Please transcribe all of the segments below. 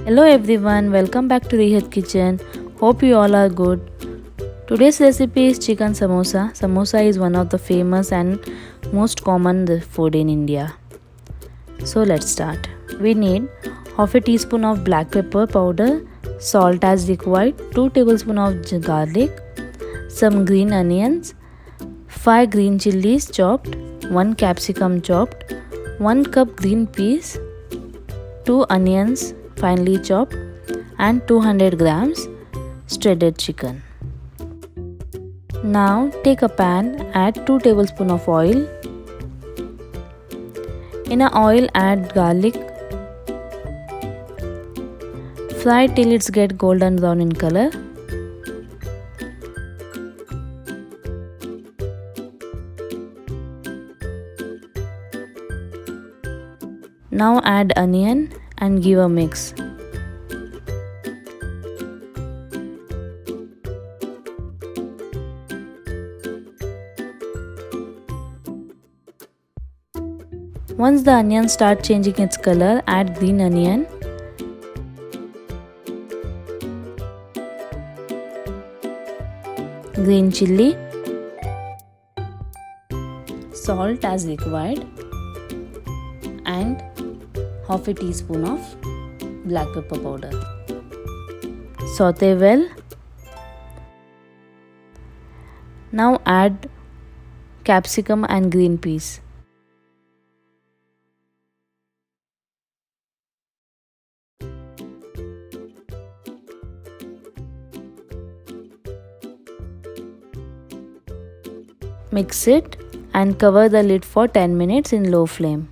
Hello everyone, welcome back to Reehatkitchen. Hope you all are good. Today's recipe is chicken samosa. Samosa is one of the famous and most common food in India. So let's start. We need half a teaspoon of black pepper powder, salt as required, 2 tablespoons of garlic, some green onions, 5 green chilies chopped, 1 capsicum chopped, 1 cup green peas, 2 onions finely chopped, and 200 grams shredded chicken. Now take a pan, add 2 tablespoons of oil. In a oil add garlic. Fry till it's get golden brown in color. Now add onion and give a mix. Once the onion starts changing its color, add green onion. Green chilli. Salt as required. And half a teaspoon of black pepper powder. Saute well. Now add capsicum and green peas. Mix it and cover the lid for 10 minutes in low flame.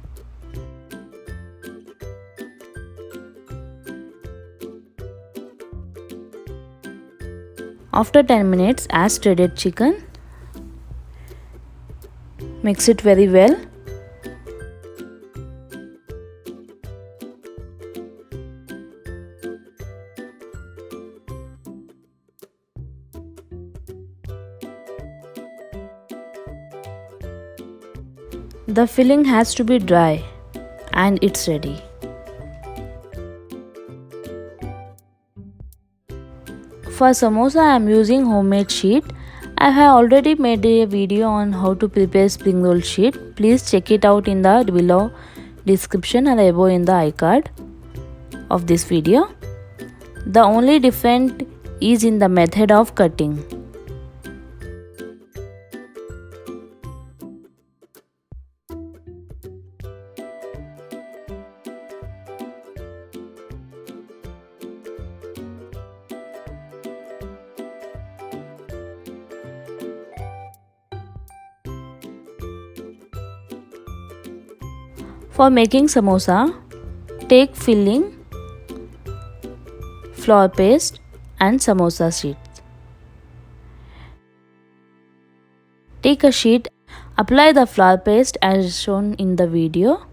After 10 minutes, add shredded chicken. Mix it very well. The filling has to be dry and it's ready. For samosa I am using homemade sheet. I have already made a video on how to prepare spring roll sheet. Please check it out in the below description and above in the iCard of this video. The only difference is in the method of cutting. For making samosa, take filling, flour paste and samosa sheets. Take a sheet, apply the flour paste as shown in the video.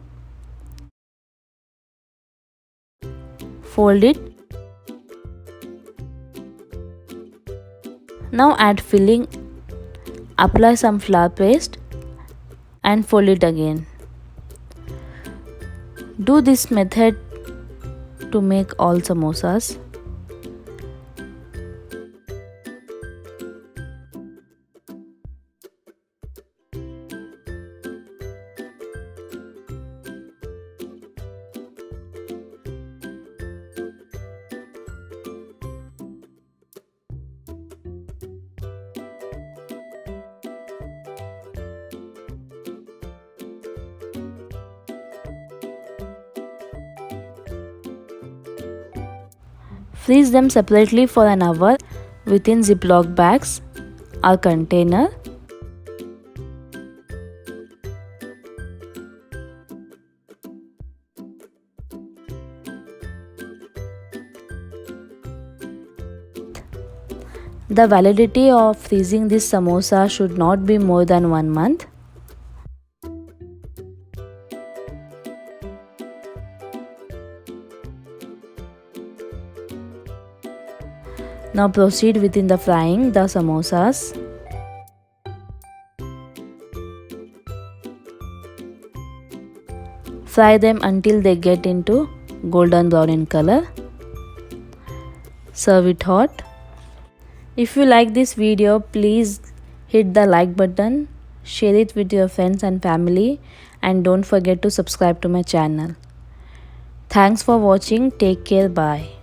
Fold it. Now add filling, apply some flour paste and fold it again. Do this method to make all samosas. Freeze them separately for an hour within Ziploc bags or container. The validity of freezing this samosa should not be more than 1 month. Now proceed within the frying the samosas. Fry them until they get into golden brown in color. Serve it hot. If you like this video, please hit the like button, share it with your friends and family, and don't forget to subscribe to my channel. Thanks for watching. Take care. Bye.